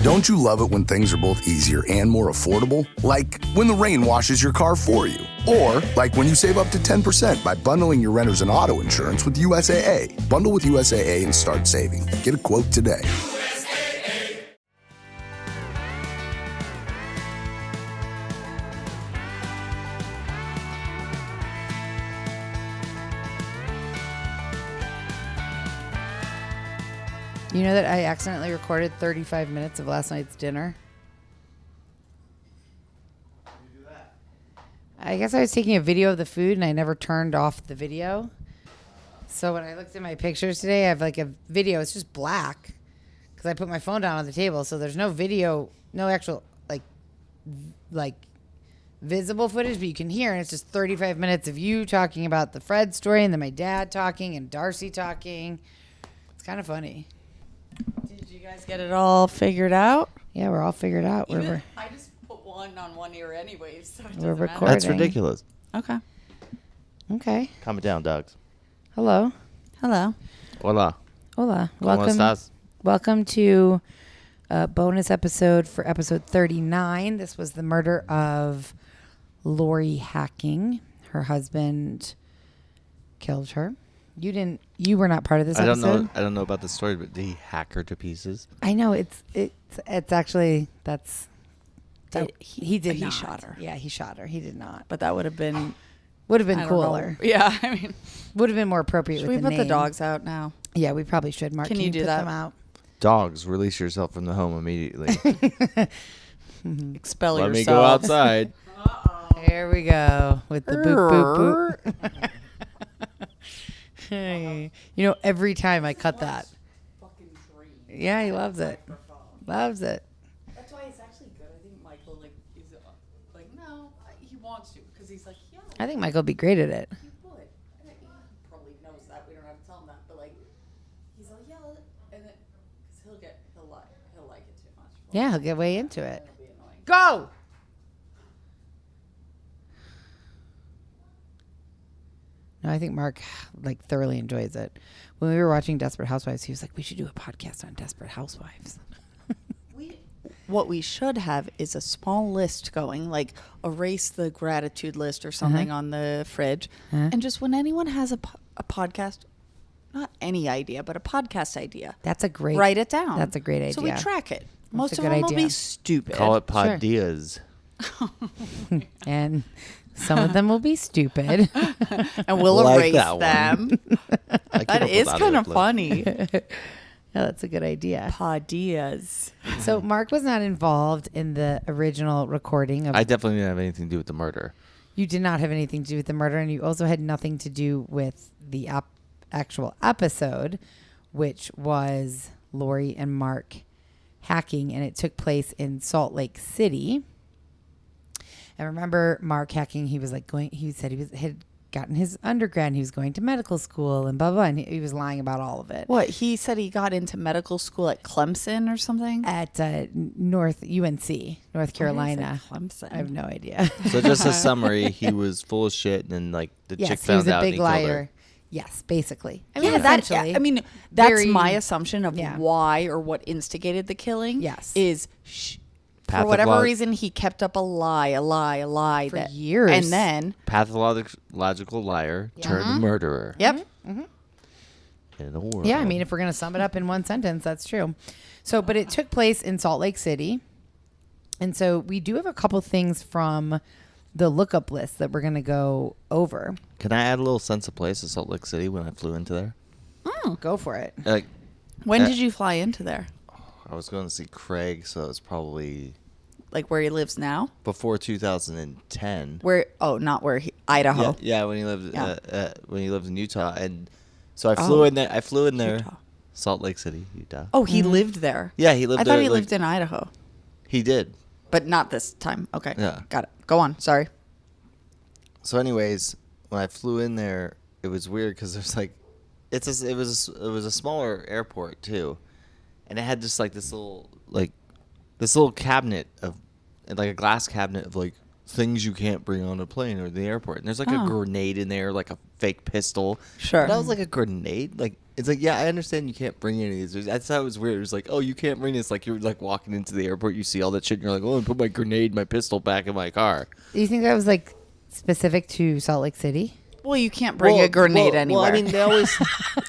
Don't you love it when things are both easier and more affordable? Like when the rain washes your car for you. Or like when you save up to 10% by bundling your renters and auto insurance with USAA. Bundle with USAA and start saving. Get a quote today. You know that I accidentally recorded 35 minutes of last night's dinner? How do you do that? I guess I was taking a video of the food and I never turned off the video. So when I looked at my pictures today, I have like a video. It's just black because I put my phone down on the table. So there's no video, no actual like visible footage, but you can hear. And it's just 35 minutes of you talking about the Fred story and then my dad talking and Darcy talking. It's kind of funny. Did you guys get it all figured out? Yeah, we're all figured out. I just put one on one ear anyways, so it We're doesn't recording. matter. That's ridiculous. Okay. Okay. Calm it down, dogs. Hello. Hello. Hola. Hola. ¿Cómo Welcome. estás? Welcome to a bonus episode for episode 39. This was the murder of Lori Hacking. Her husband killed her. You were not part of this episode. I don't know about the story, but did he hack her to pieces? I know it's actually he did he not. shot her. Yeah, he shot her. He did not. But that would have been Would have been cooler. Yeah, I mean, Would have been more appropriate should with we the put name. the dogs out now? Yeah, we probably should. Mark, Can you do put that? them out? Dogs, release yourself from the home immediately. Expel Let yourself. me go outside. There we go with the boop boop boop. Hey. You know, every time I cut that. Yeah, he loves it. Loves it. That's why it's actually good. I think Michael is no, he wants to because he's like, yeah. I think Michael would be great at it. He would. He probably knows that. We don't have to tell him that, but he's like, yeah, and then because he'll like it too much. Yeah, he'll get way into it. It'll be annoying. Go. No, I think Mark thoroughly enjoys it. When we were watching Desperate Housewives, he was like, "We should do a podcast on Desperate Housewives." What we should have is a small list going, like erase the gratitude list or something on the fridge, and just when anyone has a podcast, not any idea, but a podcast idea, That's a great. write it down. That's a great idea. So we track it. Most a of good them will idea. be stupid. Call it Sure. Podias. And some of them will be stupid. and we'll Like erase that one. them. I came That up is with kind of Flip. funny. Yeah, that's a good idea. Podias. So Mark was not involved in the original recording of. I definitely didn't have anything to do with the murder. You did not have anything to do with the murder, and you also had nothing to do with the actual episode, which was Lori and Mark hacking, and it took place in Salt Lake City. And remember, Mark hacking, he was he said had gotten his undergrad, and he was going to medical school, and blah, blah, and he was lying about all of it. What, he said he got into medical school at Clemson or something? At North Carolina. Clemson. I have no idea. So just a summary, he was full of shit, and then the chick Yes, he found was a out and big he killed her. liar. Yes, basically. I Yeah, essentially. that's Very- my assumption of Yeah. why or what instigated the killing. Yes. Is for whatever Patholog- reason he kept up a lie For that years. and then Pathological liar turned murderer. yep. In the world. Yeah, I mean, if we're going to sum it up in one sentence, that's true. So, but it took place in Salt Lake City. And so we do have a couple things from the Look-Up List that we're going to go over. Can I add a little sense of place to Salt Lake City when I flew into there? Go for it. Like, When did you fly into there? I was going to see Craig, so it was probably Like where he lives now? before 2010. Where? Oh, not where Idaho. Yeah, when he lived Yeah. when he lived in Utah, and so I flew in there. I flew in there, Utah. Salt Lake City, Utah. Oh, he lived there. Yeah, he lived I there. thought he lived in Idaho, He did. but not this time. Okay. Yeah. Got it. Go on. Sorry. So, anyways, when I flew in there, it was weird because there's it was a smaller airport too, and it had just this little cabinet of, like a glass cabinet of things you can't bring on a plane or the airport. And there's like a grenade in there, like a fake pistol. Sure. That was like a grenade. Like, it's like, yeah, I understand you can't bring any of these. I thought it was weird. It was like, oh, you can't bring this. Like, you're like walking into the airport, you see all that shit, and you're like, oh, I put my grenade, my pistol back in my car. Do you think that was like specific to Salt Lake City? Well, you can't bring a grenade anywhere. Well, I mean, they always.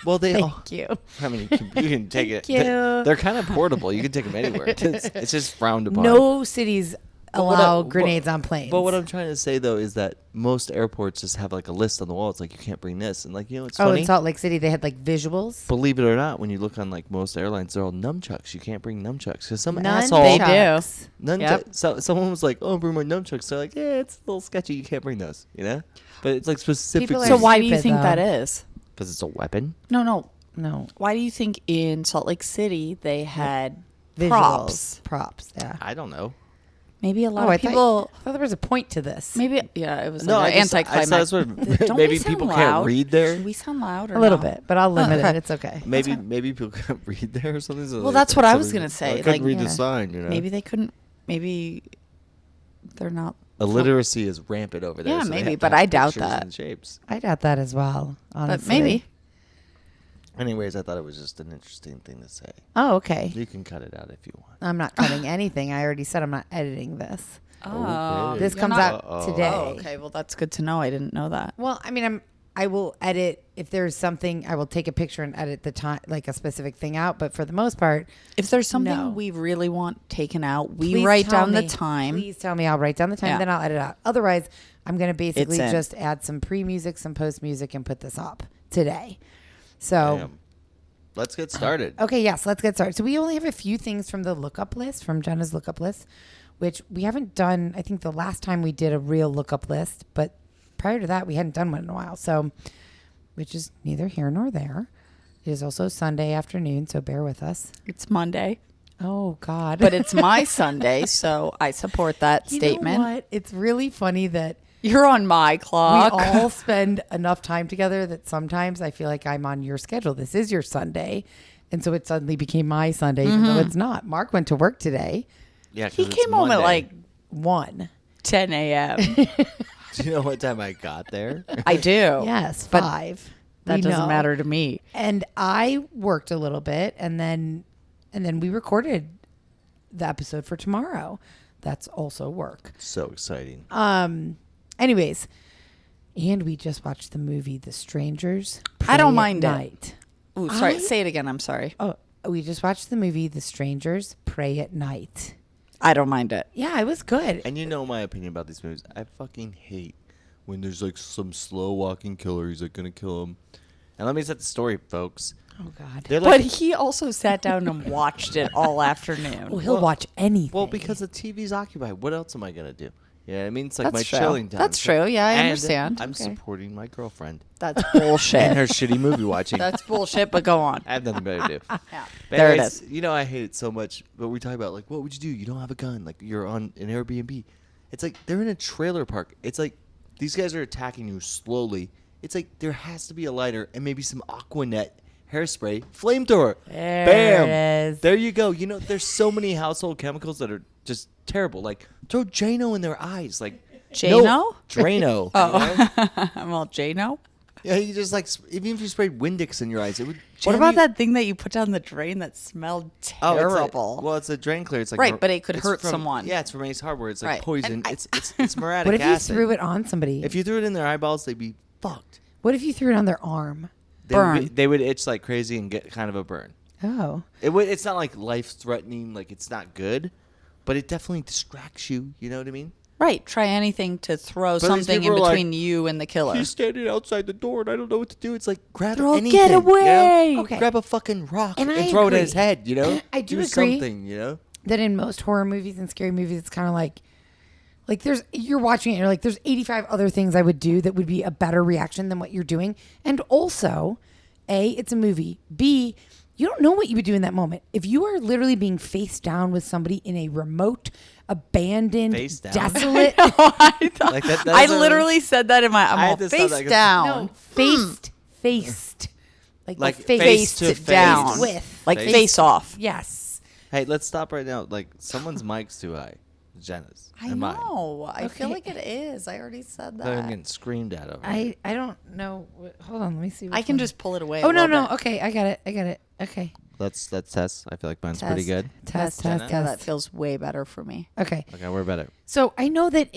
Well, they. Thank you. I mean, you can take it. you. They're kind of portable. You can take them anywhere. It's just frowned upon. No cities allow grenades on planes. But what I'm trying to say though is that most airports just have like a list on the wall. It's like you can't bring this, and like it's Oh, funny. in Salt Lake City, they had like visuals. Believe it or not, when you look on like most airlines, they're all nunchucks. You can't bring nunchucks because some None asshole. They do. Yep. So someone was like, "Oh, bring my nunchucks." They're like, "Yeah, it's a little sketchy. You can't bring those." You know, but it's like specifically. People are So why do you stupid, think though. that is? Because it's a weapon. No. No. Why do you think in Salt Lake City they had Visuals. props? Props, yeah. I don't know. Maybe a lot I of people. thought there was a point to this. Maybe it was No, like I just- I anticlimax. saw this one. Don't Maybe we sound people loud? can't read there. Do we sound loud or A little no? bit, but I'll limit okay. it. It's okay. Maybe people can't read there or something. So Well, they- that's what I was something- gonna say, I couldn't like, read yeah. the sign. You know, Maybe they couldn't. Maybe they're not. illiteracy is rampant over there. Yeah, so they maybe, have to but have I doubt pictures that. and shapes. I doubt that as well, honestly. But maybe. Anyways, I thought it was just an interesting thing to say. Oh, okay. You can cut it out if you want. I'm not cutting anything. I already said I'm not editing this. Oh, Okay. This you're comes not- out today. Oh, okay. Well, that's good to know. I didn't know that. Well, I mean, I will edit if there's something. I will take a picture and edit the time, like a specific thing out. But for the most part, If there's something No. we really want taken out, we please write tell down the me. time. Please tell me. I'll write down the time, Yeah. then I'll edit out. Otherwise, I'm going to basically It's in. just add some pre-music, some post-music, and put this up today. So. Damn. Let's get started. Okay, yes, let's get started. So we only have a few things from the lookup list, from Jenna's lookup list, which we haven't done. I think the last time we did a real lookup list, but prior to that, we hadn't done one in a while. So, which is neither here nor there. It is also Sunday afternoon, so bear with us. It's Monday, Oh, God. but it's my Sunday, so I support that You statement. know what? It's really funny that You're on my clock. we all spend enough time together that sometimes I feel like I'm on your schedule. This is your Sunday. And so it suddenly became my Sunday, even though it's not. Mark went to work today. Yeah, 'cause He it's came home at Monday. like 1. 10 a.m. Do you know what time I got there? I do. Yes, But 5. That We doesn't know. matter to me. And I worked a little bit, and then we recorded the episode for tomorrow. That's also work. So exciting. Anyways, and we just watched the movie The Strangers. I don't Pray mind it. at Night. Ooh, sorry. I- Say it again. I'm sorry. Oh, we just watched the movie The Strangers. Pray at Night. I don't mind it. Yeah, it was good. And you know my opinion about these movies. I fucking hate when there's like some slow walking killer. He's like gonna kill him. And let me set the story, folks. Oh God. They're But like, he also sat down and watched it all afternoon. Oh, he'll watch anything. well, because the TV's occupied. What else am I gonna do? Yeah, I mean it's like That's my true. chilling time. That's true. Yeah, I And understand. I'm Okay. supporting my girlfriend That's and bullshit. her shitty movie watching. That's bullshit, but go on. I have nothing better to do. Yeah. But There it anyways, is. You know, I hate it so much. But we talk about like, what would you do? You don't have a gun. Like you're on an Airbnb. It's like they're in a trailer park. It's like these guys are attacking you slowly. It's like there has to be a lighter and maybe some Aquanet hairspray, flamethrower. There Bam. it is. There you go. You know, there's so many household chemicals that are just terrible. Like throw Drano in their eyes. Like Drano? No, Drano. Oh. Well, J-No? Yeah, you just like even if you sprayed Windex in your eyes, it would. What jam about you- that thing that you put down the drain that smelled Oh, terrible? it's a drain clear. It's like Right, but it could it's hurt from- someone. Yeah, it's from Ace Hardware. It's like Right. poison. And I- It's muriatic What if you acid. threw it on somebody? If you threw it in their eyeballs, they'd be fucked. What if you threw it on their arm? Burn. They would itch like crazy and get kind of a burn. Oh. It's not like life threatening. Like it's not good, but it definitely distracts you. You know what I mean? Right. Try anything to throw these something in people are like, between you and the killer. He's standing outside the door and I don't know what to do. It's like grab Throw a anything. getaway. You know? Okay. Grab a fucking rock And and, I throw it agree. at his head. You know? I do agree. something. You know? That in most horror movies and scary movies, it's kind of like you're watching it and you're like, there's 85 other things I would do that would be a better reaction than what you're doing. And also, A, it's a movie. B, you don't know what you would do in that moment. If you are literally being face down with somebody in a remote, abandoned, Face down? desolate, I thought- Like that I is a- literally said that in my. I'm I all had to stop face that 'cause- down. faced, Like Face to to down. face. with, Like Face- face off. yes. Hey, let's stop right now. Like someone's mic's too high. Jenna's. I and mine. know. I feel Okay. like it is. I already said I'm that. getting screamed at over. I don't know. Hold on, let me see. I which can one. just pull it away. Oh a no little no. bit. Okay, I got it. Okay. Let's test. I feel like mine's pretty Test. good. Test. Yeah, that Test. feels way better for me. Okay. Okay, we're better. So I know that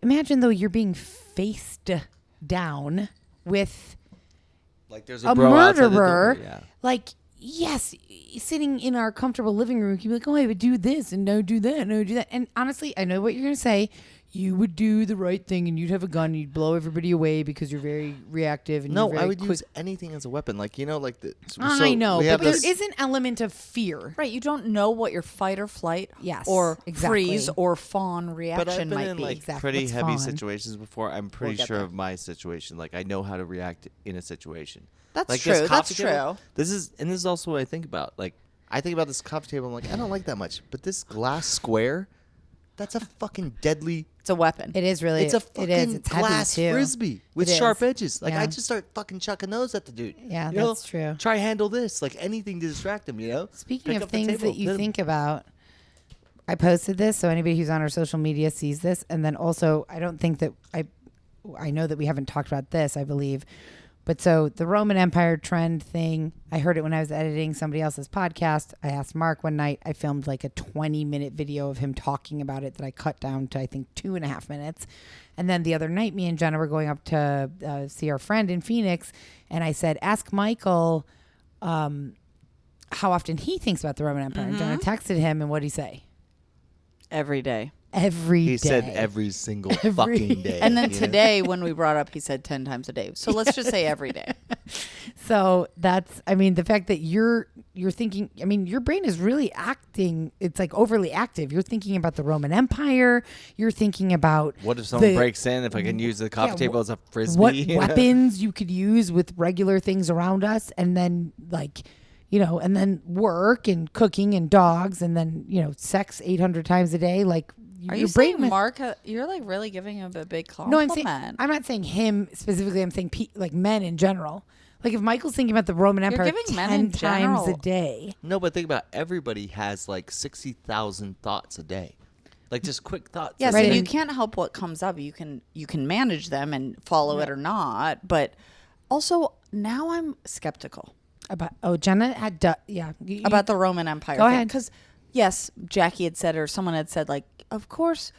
imagine though you're being faced down with Like there's a bro outside the door. murderer. Yeah. Like, yes, sitting in our comfortable living room, you'd be like, oh, I would do this and no do that, no do that. And honestly, I know what you're going to say. You would do the right thing and you'd have a gun and you'd blow everybody away because you're very reactive. And No, you're very I would quick. use anything as a weapon. Like, you know, like the. I know, we but have there this- is an element of fear. Right. You don't know what your fight or flight Yes, or exactly. freeze or fawn But I've reaction been might in be. like Exactly. pretty What's heavy fun? situations before. I'm pretty get sure there. of my situation. Like I know how to react in a situation. That's like true. This That's coffee table, true. This is also what I think about. Like I think about this coffee table. I'm like, I don't like that much, but this glass square, that's a fucking deadly. It's a weapon. It is really. It's a fucking it is. It's glass heavy too. frisbee with It is. sharp edges. Like Yeah. I just start fucking chucking those at the dude. Yeah, You know? that's true. Try handle this, like anything to distract him. You know. Speaking Pick of up the things table, that you hit him. think about, I posted this so anybody who's on our social media sees this. And then also, I don't think that I know that we haven't talked about this, I believe. But so the Roman Empire trend thing, I heard it when I was editing somebody else's podcast. I asked Mark one night, I filmed like a 20-minute video of him talking about it that I cut down to, I think, 2.5 minutes. And then the other night, me and Jenna were going up to see our friend in Phoenix. And I said, ask Michael how often he thinks about the Roman Empire. And Jenna texted him, and what did he say? Every day. Every day. He said every single fucking day. And then you know? today, when we brought up, he said 10 times a day. So let's just say every day. So that's, I mean, the fact that you're thinking, I mean, your brain is really acting, it's like overly active. You're thinking about the Roman Empire. You're thinking about What if someone the- breaks in? If I can use the coffee Yeah, table as a frisbee? what you know? weapons you could use with regular things around us, and then like, you know, and then work and cooking and dogs, and then, you know, sex 800 times a day. Like, Are your you brain saying must- Mark, you're like really giving him a big No, compliment. I'm not saying him specifically. I'm saying like men in general. Like if Michael's thinking about the Roman Empire giving men 10 in times a general- day. No, but think about it. Everybody has like 60,000 thoughts a day. Like just quick thoughts. Yes, Right, and you and- can't help what comes up. You can manage them and follow it or not. But also now I'm skeptical About Jenna had about the Roman Empire. Go ahead. Because yes, Jackie had said, or someone had said, like, of course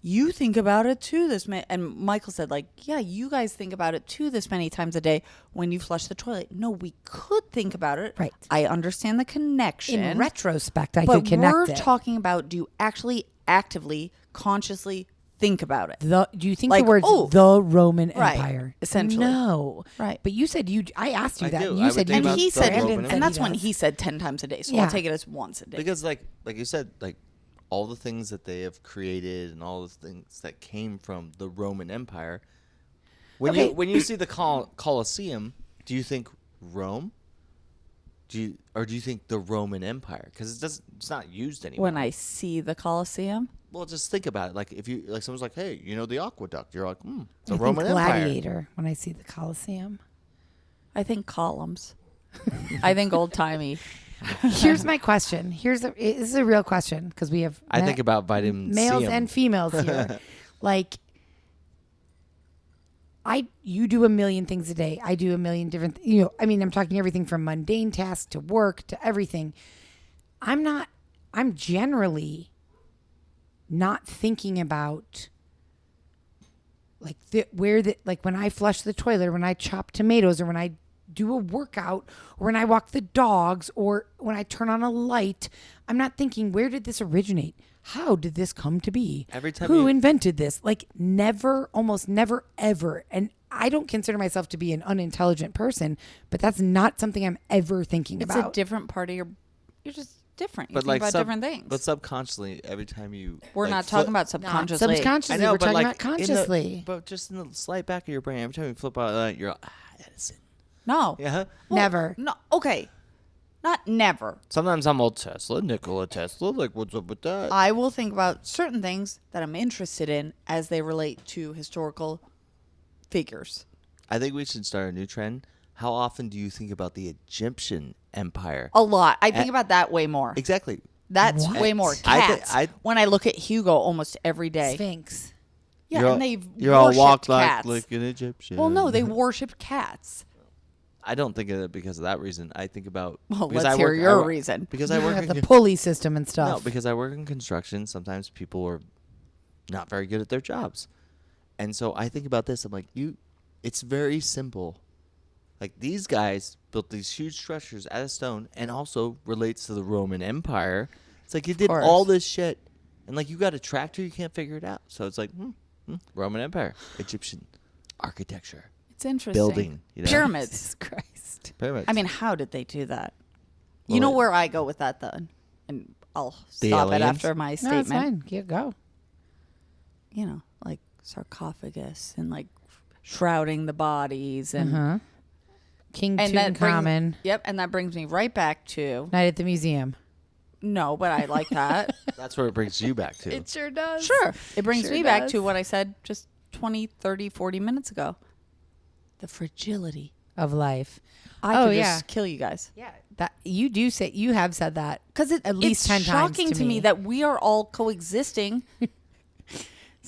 you think about it too. And Michael said, like, yeah, you guys think about it too this many times a day when you flush the toilet. No, we could think about it. Right. I understand the connection. in retrospect I but could connect we're it. talking about, do you actually actively, consciously think about it? Do you think like, the words oh, the Roman right, Empire? essentially. No. Right. But you said I asked you I that. do. And I you would said think you about And he the said, Roman Brandon Empire. and that's when does. he said 10 times a day. So Yeah. I'll take it as once a day. Because like you said, like all the things that they have created and all the things that came from the Roman Empire. Okay. When you see the Colosseum, do you think Rome? Do you think the Roman Empire? Because it's not used anymore. when I see the Colosseum, Well, just think about it. Like if you like, someone's like, "Hey, you know the aqueduct?" You're like, "It's a I Roman think Empire." Gladiator when I see the Colosseum. I think columns. I think old timey. Here's my question. This is a real question because we have I think about vitamin males C. and females here. Like, you do a million things a day. I do a million different. I mean, I'm talking everything from mundane tasks to work to everything. I'm generally not thinking about like when I flush the toilet, or when I chop tomatoes, or when I do a workout, or when I walk the dogs, or when I turn on a light. I'm not thinking, where did this originate? How did this come to be? Every time Who you- invented this? Like never, almost never, ever. And I don't consider myself to be an unintelligent person, but that's not something I'm ever thinking It's about. a different part of you're just different. You But think like about different things. But subconsciously, every time you We're like, not flip- talking about Not subconsciously. subconsciously. I know, We're but talking like about consciously. but just in the slight back of your brain, every time you flip out that, you're like, Edison. No. Yeah. Never. No. Okay. Not never. Sometimes I'm old Tesla, Nikola Tesla. Like, what's up with that? I will think about certain things that I'm interested in as they relate to historical figures. I think we should start a new trend. How often do you think about the Egyptian Empire? A lot. I think about that way more. Exactly. That's What? way more I thi- cats. I- when I look at Hugo almost every day. Sphinx. Yeah, and they you're all walk cats. like an Egyptian. Well, no, they worshipped cats. I don't think of it because of that reason. I think about Well, because let's I hear work, your reason. Because I You work have in the pulley system and no, stuff. because I work in construction. Sometimes people are not very good at their jobs, and so I think about this. I'm like, it's very simple. Like these guys built these huge structures out of stone, and also relates to the Roman Empire. It's like you did course. all this shit, and like you got a tractor, you can't figure it out. So it's like Roman Empire, Egyptian architecture, It's interesting. building, Pyramids. Jesus Christ. pyramids. I mean, how did they do that? Well, You know it- where I go with that, then, and I'll The stop it aliens? after my No, it's statement. fine. Yeah, go. You know, like sarcophagus and like shrouding the bodies and King and that brings, Tutankhamun. yep, and that brings me right back to Night at the museum. no, but I like that. That's where it brings you back to. sure does. Sure, it brings Sure me back does. to what I said just 20, 30, 40 minutes ago. The fragility. Of life. I Oh, could yeah. just kill you guys. Yeah. That you do say you have said that. Because at least 10 it's times shocking to me that we are all coexisting,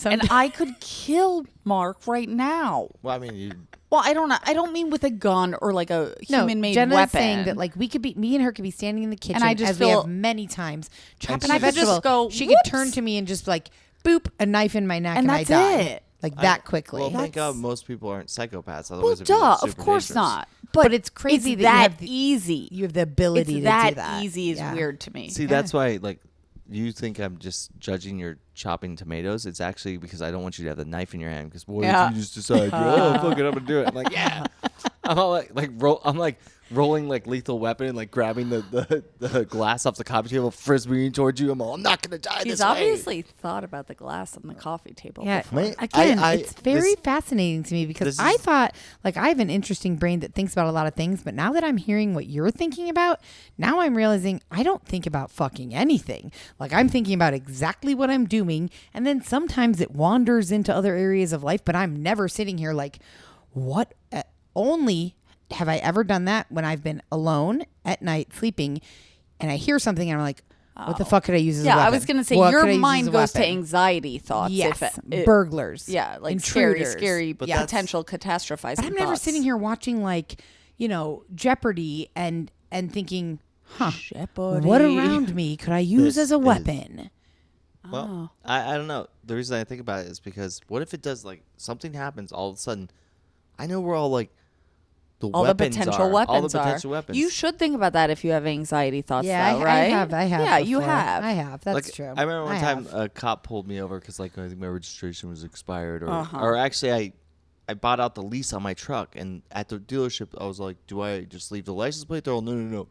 and I could kill Mark right now. Well, I mean, you. Well, I don't know. I don't mean with a gun or like a human-made Jenna's weapon. saying that like we could be, me and her could be standing in the kitchen, I just as we feel- have many times, chopping And I a could just vegetable. go, she could "Whoops." turn to me and just like boop a knife in my neck, And I that's die it. like that quickly. Well, thank God most people aren't psychopaths. well, Otherwise, it'd be, like, duh, of super course dangerous. not. But it's crazy it's that you that have the- easy. you have the ability It's to that do that. easy is Yeah. weird to me. See, that's why, like, you think I'm just judging your chopping tomatoes. It's actually because I don't want you to have the knife in your hand. Because what Yeah. if you just decide, oh, fuck it, I'm gonna do it? I'm like, yeah. I'm all I'm like rolling like Lethal Weapon and like grabbing the glass off the coffee table, frisbeeing towards you. I'm not gonna die She's this way. obviously thought about the glass on the coffee table. Yeah. before. Man, Again, I- it's very this- fascinating to me because this I is- thought, like, I have an interesting brain that thinks about a lot of things, but now that I'm hearing what you're thinking about, now I'm realizing I don't think about fucking anything. Like, I'm thinking about exactly what I'm doing, and then sometimes it wanders into other areas of life, but I'm never sitting here like, what? Only have I ever done that when I've been alone at night sleeping, and I hear something, and I'm like, what the fuck could I use as a Yeah, weapon? I was going to say What your could I use as mind a goes to weapon? anxiety thoughts. Yes, if it, burglars. Yeah, like intruders. scary But yeah, that's- potential catastrophizing But I'm never thoughts. sitting here watching like, Jeopardy and thinking, huh, Jeopardy. what around me could I use This as a is- weapon? Well, I don't know. The reason I think about it is because what if it does, like, something happens all of a sudden? I know we're all like all the weapons potential are. weapons All the potential are. weapons. You should think about that if you have anxiety thoughts. Yeah, though, I right? have. Yeah, you before. have. I have. That's Like, true. I remember one time have. a cop pulled me over because, like, I think my registration was expired, or Uh-huh. or actually I bought out the lease on my truck, and at the dealership I was like, do I just leave the license plate? They're all, no.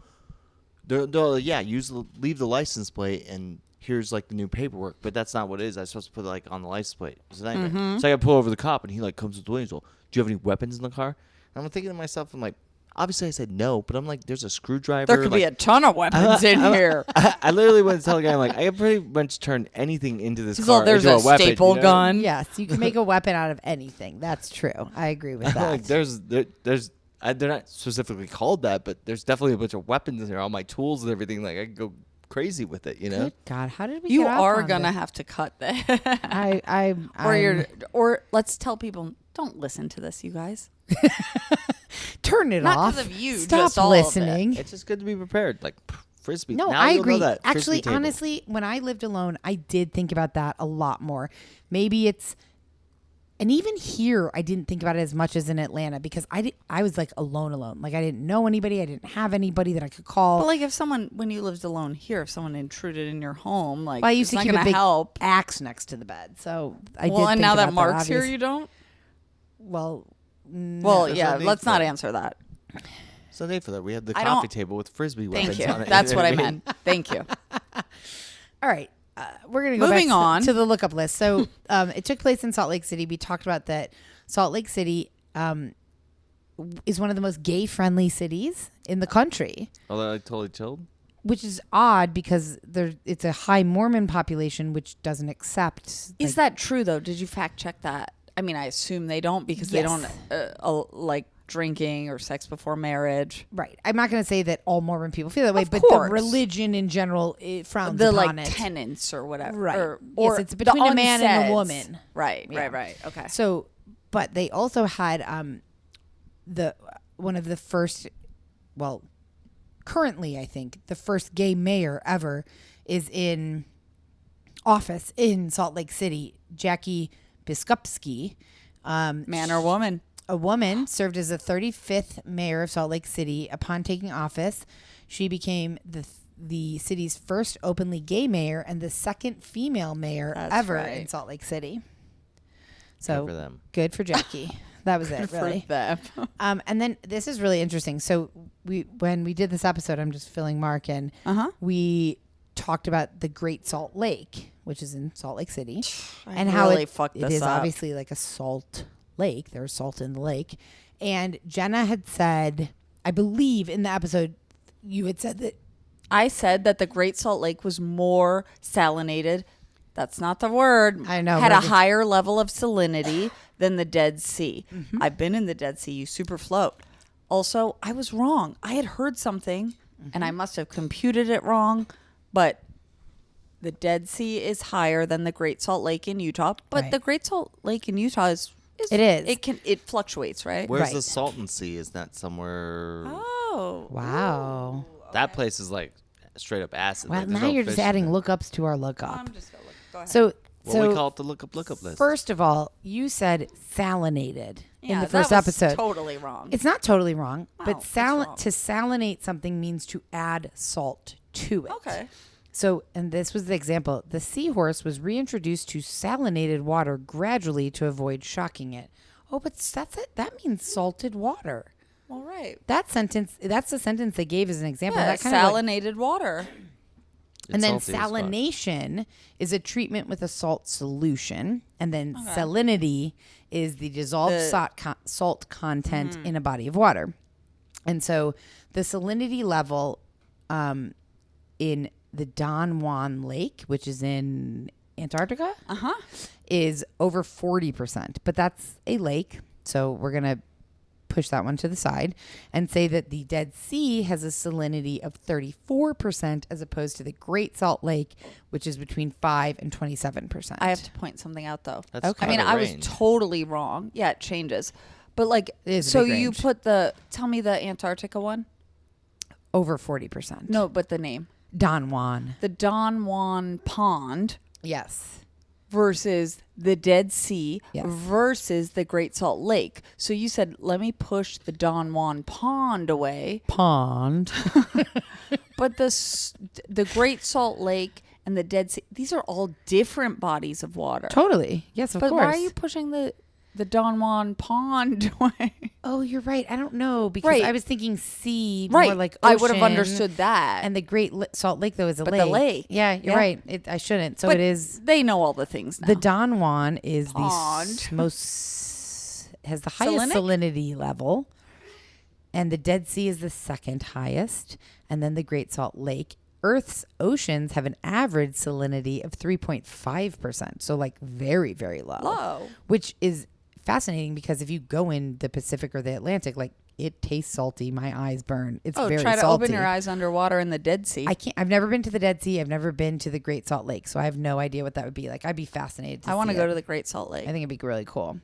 They're like, yeah, leave the license plate, and here's like the new paperwork. But that's not what it is. I'm supposed to put it like on the license plate. It's a nightmare. Mm-hmm. So I got to pull over the cop, and he like comes with the angel. Do you have any weapons in the car? And I'm thinking to myself, I'm like, obviously I said no, but I'm like, there's a screwdriver. There could be a ton of weapons in here. I literally went to tell the guy, I'm like, I have pretty much turned anything into this He's car all, there's into a weapon. staple you know? gun. Yes, you can make a weapon out of anything. That's true. I agree with that. Like there's they're not specifically called that, but there's definitely a bunch of weapons in there, all my tools and everything. Like I can go crazy with it, you know. Good God, how did we? You get off are on gonna this? have to cut that. Or let's tell people, don't listen to this, you guys. turn it Not off. 'cause of you, Stop just all of it. listening. It's just good to be prepared. Like frisbee. No, now I you'll agree. Know that. Actually, Frisbee table. honestly, when I lived alone, I did think about that a lot more. Maybe it's, and even here, I didn't think about it as much as in Atlanta because I was like alone. Like I didn't know anybody. I didn't have anybody that I could call. But like if someone, when you lived alone here, if someone intruded in your home, like Well, I used it's to not keep a gonna big help. axe next to the bed, so I did. Well, and think now that about Mark's here, obviously. you don't. Well, Well, There's yeah. no need Let's for not it. answer that. There's no need for that. We have the I coffee don't- table with frisbee Thank weapons you. on it. That's You what know I mean? meant. Thank you. all right. We're going to go Moving back on. to the lookup list. So it took place in Salt Lake City. We talked about that. Salt Lake City is one of the most gay-friendly cities in the country, Although I totally chilled. which is odd because it's a high Mormon population, which doesn't accept. Is that true though? Did you fact check that? I mean, I assume they don't because they Yes. don't like drinking or sex before marriage. Right. I'm not going to say that all Mormon people feel that way, Of but course. the religion in general it frowns The upon like it. tenets or whatever. Right. Or Yes, it's between the a man and a unsaids. woman. Right. Yeah. Right. Okay. So, but they also had one of the first, well, currently I think the first gay mayor ever is in office in Salt Lake City. Jackie Biskupski, Man or woman? a woman, served as the 35th mayor of Salt Lake City. Upon taking office, she became the city's first openly gay mayor and the second female mayor That's ever right. in Salt Lake City. So Good for them. good for Jackie. That was it, really. For them. And then this is really interesting. So when we did this episode, I'm just filling Mark in. We talked about the Great Salt Lake, which is in Salt Lake City, and how really it fucked it this is up. obviously like a salt lake. There's salt in the lake, and Jenna had said, I believe in the episode, you had said that. I said that the Great Salt Lake was more salinated. That's not the word. I know, Had we're a just- higher level of salinity than the Dead Sea. Mm-hmm. I've been in the Dead Sea. You super float. Also, I was wrong. I had heard something, and I must have computed it wrong, but the Dead Sea is higher than the Great Salt Lake in Utah. But Right. the Great Salt Lake in Utah is It is. It fluctuates, right? Where's Right. the Salton Sea? Is that somewhere? Oh. Wow. That place is like straight up acid. Well, Like, there's now no you're just fish in adding it. lookups to our lookup. I'm just going to look. Go ahead. So, Well, we call it the Look-Up List. first of all, you said salinated in Yeah, the first that was episode. totally wrong. It's not totally wrong, Wow, but what's wrong? to salinate something means to add salt to it. Okay. So, and this was the example. The seahorse was reintroduced to salinated water gradually to avoid shocking it. Oh, but that's it. That means salted water. All right. That sentence, that's the sentence they gave as an example. Yeah, That kind of like- salinated water. and then salty as fuck. salination is a treatment with a salt solution. And then salinity is the dissolved salt content in a body of water. And so the salinity level in the Don Juan Lake, which is in Antarctica, is over 40%. But that's a lake. So we're going to push that one to the side and say that the Dead Sea has a salinity of 34% as opposed to the Great Salt Lake, which is between 5 and 27%. I have to point something out though. That's Okay. I mean, quite a I was range. totally wrong. Yeah, it changes. But like, It is a so big you range. put tell me the Antarctica one? Over 40%. No, but the name. Don Juan. The Don Juan Pond Yes. versus the Dead Sea Yes. versus the Great Salt Lake. So you said, let me push the Don Juan Pond away. Pond. But the Great Salt Lake and the Dead Sea, these are all different bodies of water. Totally. Yes, of But course. why are you pushing the Don Juan Pond away? Oh, you're right. I don't know because Right. I was thinking sea, Right. more like I would have ocean. understood that. And the Great Salt Lake, though, is a But lake. the lake. Yeah, you're Yeah. right. I shouldn't. So But it is. They know all the things now. The Don Juan is Pond. the most has the highest Salinic? salinity level, and the Dead Sea is the second highest, and then the Great Salt Lake. Earth's oceans have an average salinity of 3.5%, so like very, very low. Low. Which is fascinating because if you go in the Pacific or the Atlantic, like it tastes salty. My eyes burn. It's very try to salty. open your eyes underwater in the Dead Sea. I can't. I've never been to the Dead Sea. I've never been to the Great Salt Lake, so I have no idea what that would be like. I'd be fascinated. I want to see go it. to the Great Salt Lake. I think it'd be really cool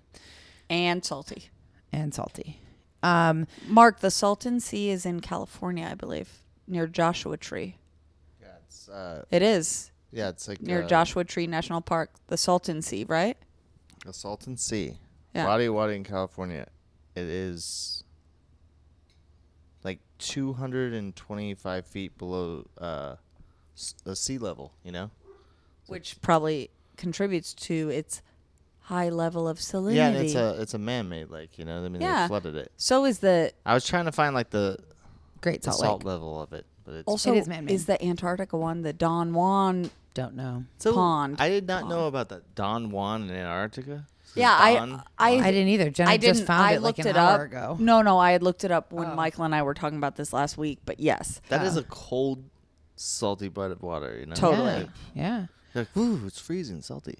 And salty. and salty. Mark, the Salton Sea is in California, I believe, near Joshua Tree. Yeah, it's It is it's like near Joshua Tree National Park, the Salton Sea, right? the Salton Sea, Yeah. body of water in California. It is like 225 feet below the sea level. You know. Which probably contributes to its high level of salinity. Yeah, and it's a man-made lake. You know, I mean, Yeah. they flooded it. So is the I was trying to find like the Great Salt salt Lake. level of it, but it's also It is man-made. is the Antarctica one the Don Juan Don't know. pond? I did not know about the Don Juan in Antarctica. So Yeah, Don- I didn't either. Jenna I didn't. just found I it like looked an it hour up. ago. No, I had looked it up when Oh. Michael and I were talking about this last week. But yes, That is a cold, salty bite of water. You know. Totally. Yeah. Like, ooh, it's freezing, salty.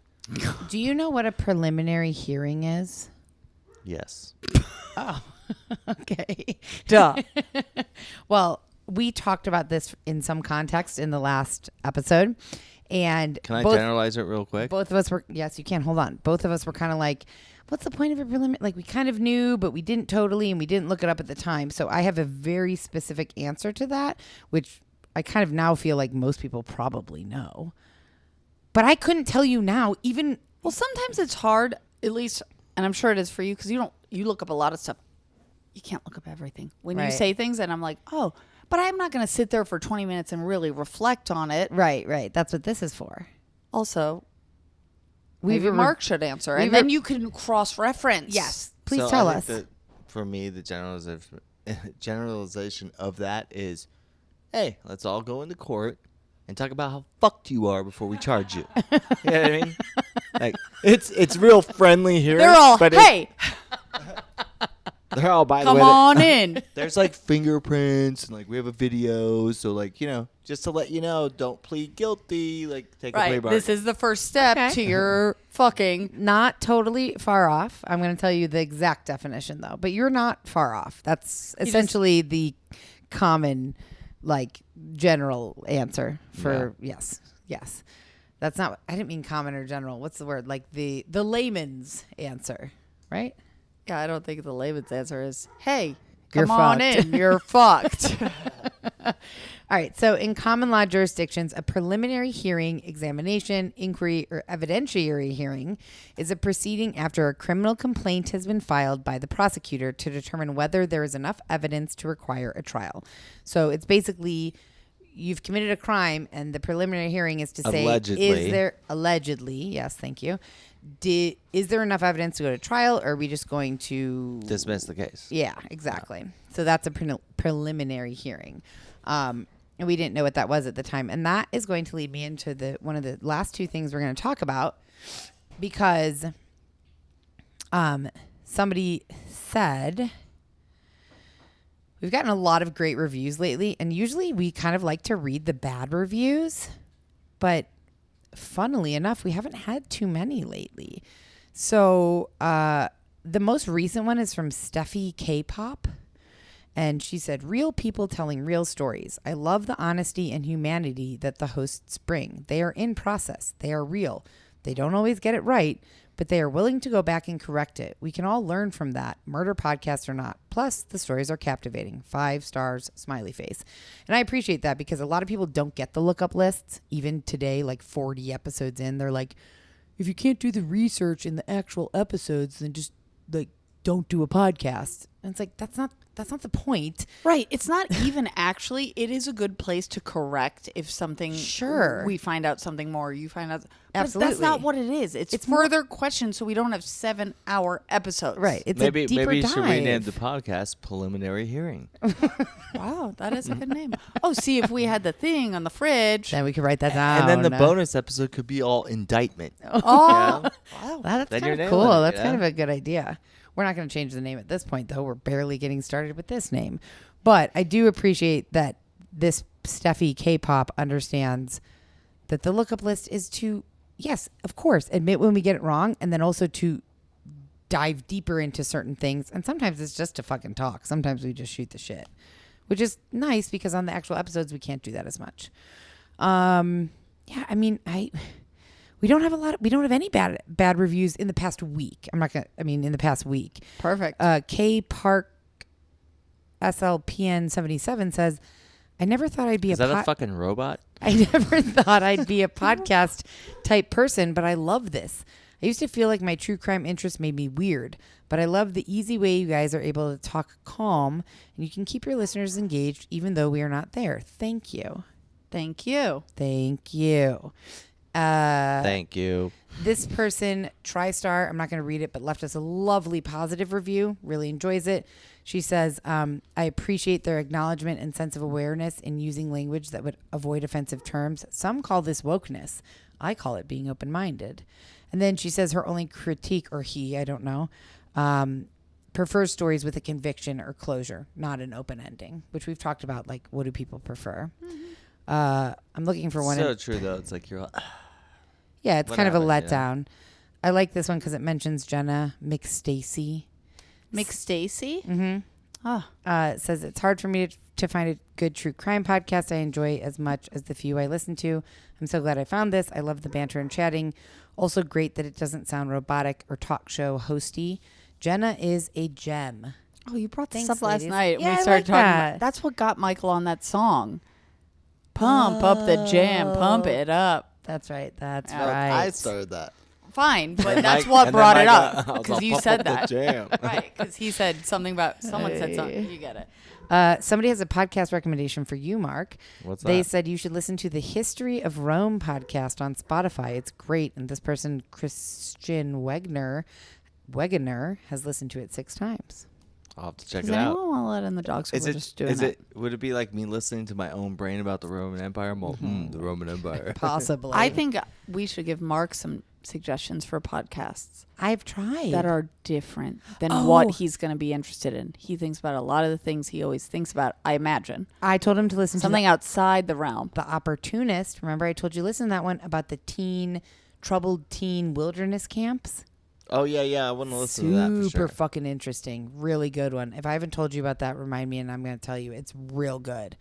Do you know what a preliminary hearing is? Yes. Oh. Okay. Duh. Well, we talked about this in some context in the last episode. And Can I generalize it real quick? Both of us were, yes, you can. Hold on. Both of us were kind of like, what's the point of a preliminary? Like, we kind of knew, but we didn't totally, and we didn't look it up at the time. So I have a very specific answer to that, which I kind of now feel like most people probably know. But I couldn't tell you now, even. Well, sometimes it's hard, at least, and I'm sure it is for you, because you look up a lot of stuff. You can't look up everything. When you say things, and I'm like, oh, but I'm not going to sit there for 20 minutes and really reflect on it. Right. That's what this is for. Also, maybe Mark should answer, and then you can cross-reference. Yes. Please So tell I us. think that for me, the generalization of that is, hey, let's all go into court and talk about how fucked you are before we charge you. You know what I mean? Like, it's real friendly here. They're all, but hey, they're all, by the come way. on in. There's like fingerprints and like we have a video. So like, just to let you know, don't plead guilty. Like take a plea Right. bargain. This is the first step to your fucking. Not totally far off. I'm going to tell you the exact definition, though. But you're not far off. That's essentially the common, like, general answer for yes. That's not. I didn't mean common or general. What's the word? Like the layman's answer, right? Yeah, I don't think the layman's answer is, hey, You're come on fucked. in. You're fucked. All right. So in common law jurisdictions, a preliminary hearing, examination, inquiry, or evidentiary hearing is a proceeding after a criminal complaint has been filed by the prosecutor to determine whether there is enough evidence to require a trial. So it's basically you've committed a crime, and the preliminary hearing is to say, is there allegedly? Yes, thank you. Is there enough evidence to go to trial, or are we just going to dismiss the case? Yeah, exactly. So that's a preliminary hearing. And we didn't know what that was at the time. And that is going to lead me into one of the last two things we're going to talk about, because somebody said we've gotten a lot of great reviews lately, and usually we kind of like to read the bad reviews, but funnily enough, we haven't had too many lately. So the most recent one is from Steffi K-Pop. And she said, real people telling real stories. I love the honesty and humanity that the hosts bring. They are in process. They are real. They don't always get it right, but they are willing to go back and correct it. We can all learn from that, murder podcast or not. Plus, the stories are captivating. 5 stars, smiley face. And I appreciate that, because a lot of people don't get the lookup lists. Even today, like 40 episodes in, they're like, if you can't do the research in the actual episodes, then just like don't do a podcast. And it's like, that's not the point. Right. It's not even actually, it is a good place to correct if something, Sure. we find out something more, you find out. Absolutely. But that's not what it is. It's further questions so we don't have 7-hour episodes. Right. It's maybe a deeper maybe you dive. should rename the podcast Preliminary Hearing. Wow, that is a good name. Oh, see, if we had the thing on the fridge. Then we could write that down. And then the bonus episode could be all indictment. Oh, Wow, that's Then kind you're of nailing cool. it, That's you kind know? of a good idea. We're not going to change the name at this point, though. We're barely getting started with this name. But I do appreciate that this Steffi K-Pop understands that the lookup list is to, yes, of course, admit when we get it wrong, and then also to dive deeper into certain things. And sometimes it's just to fucking talk. Sometimes we just shoot the shit, which is nice, because on the actual episodes, we can't do that as much. Yeah, I mean, we don't have any bad reviews in the past week. In the past week. perfect. K Park SLPN 77 says, I never thought I'd be Is that a fucking robot? I never thought I'd be a podcast type person, but I love this. I used to feel like my true crime interest made me weird, but I love the easy way you guys are able to talk calm, and you can keep your listeners engaged even though we are not there. Thank you. Thank you. Thank you. Thank you. This person, TriStar, I'm not going to read it, but left us a lovely positive review. Really enjoys it. She says, I appreciate their acknowledgement and sense of awareness in using language that would avoid offensive terms. Some call this wokeness. I call it being open-minded. And then she says her only critique, or I don't know, prefers stories with a conviction or closure, not an open ending, which we've talked about, like, what do people prefer? I'm looking for one. So true, though. It's like you're all, yeah, it's kind of a whatever, you know? letdown. I like this one because it mentions Jenna McStacy. McStacy? Mm-hmm. Oh. It says, it's hard for me to find a good true crime podcast I enjoy as much as the few I listen to. I'm so glad I found this. I love the banter and chatting. Also great that it doesn't sound robotic or talk show hosty. Jenna is a gem. Oh, you brought this Thanks, up last ladies. night. Yeah, We I started like talking that. about that's what got Michael on that song. Pump up the jam, pump it up. That's right. That's Yeah, right. I started that. Fine, but And that's Mike- what and then brought it Mike, up I was because all, you "Pump said up the that. jam." Right, because he said something about someone said something. You get it. Somebody has a podcast recommendation for you, Mark. What's They that? said you should listen to the History of Rome podcast on Spotify. It's great. And this person, Christian Wegener, has listened to it 6 times. I'll have to check Does it out. anyone want to let in the dog? So Is we're it? just doing Is that. it? Would it be like me listening to my own brain about the Roman Empire? Well, the Roman Empire. Possibly. I think we should give Mark some suggestions for podcasts I've tried. that are different than Oh. what he's going to be interested in. He thinks about a lot of the things he always thinks about, I imagine. I told him to listen Something to outside the realm. The Opportunist. Remember I told you listen to that one about the troubled teen wilderness camps? Oh yeah. I want to listen to that for Super sure. fucking interesting. Really good one. If I haven't told you about that, remind me and I'm going to tell you. It's real good.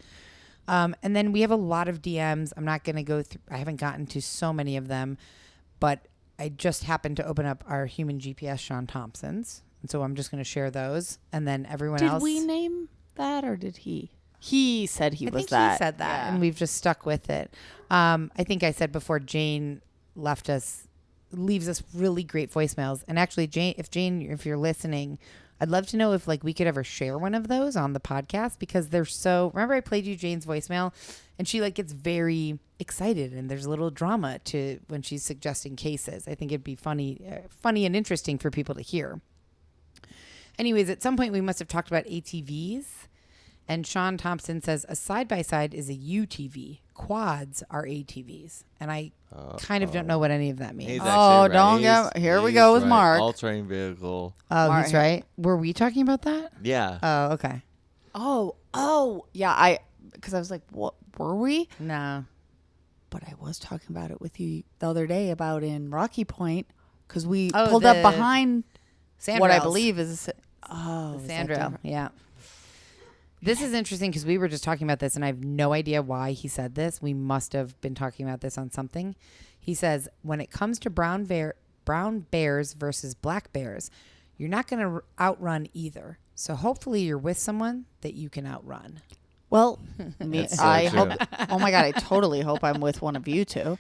And then we have a lot of DMs. I'm not going to go through. I haven't gotten to so many of them, but I just happened to open up our human GPS, Sean Thompson's. And so I'm just going to share those. And then everyone else. Did we name that or did he? He said he I was think that. he said that, Yeah. and we've just stuck with it. I think I said before, Jane leaves us really great voicemails. And actually, Jane, if you're listening, I'd love to know if like we could ever share one of those on the podcast because they're so. Remember, I played you Jane's voicemail, and she like gets very excited, and there's a little drama to when she's suggesting cases. I think it'd be funny and interesting for people to hear. Anyways, at some point we must have talked about ATVs. And Sean Thompson says a side-by-side is a UTV. Quads are ATVs. And I kind of don't know what any of that means. He's Oh, actually right. don't He's- get- here we he's go with right. Mark. All-terrain vehicle. Oh, Mark- he's right. Were we talking about that? Yeah. Oh, okay. Oh, yeah. Because I was like, what were we? No. But I was talking about it with you the other day about in Rocky Point because we Oh, pulled up the behind Sandrails. what I believe is The is that sandrail. different? Yeah. This is interesting because we were just talking about this and I have no idea why he said this. We must have been talking about this on something. He says, when it comes to brown bears versus black bears, you're not going to outrun either. So hopefully you're with someone that you can outrun. Well, That's so I true. hope. Oh my god! I totally hope I'm with one of you two.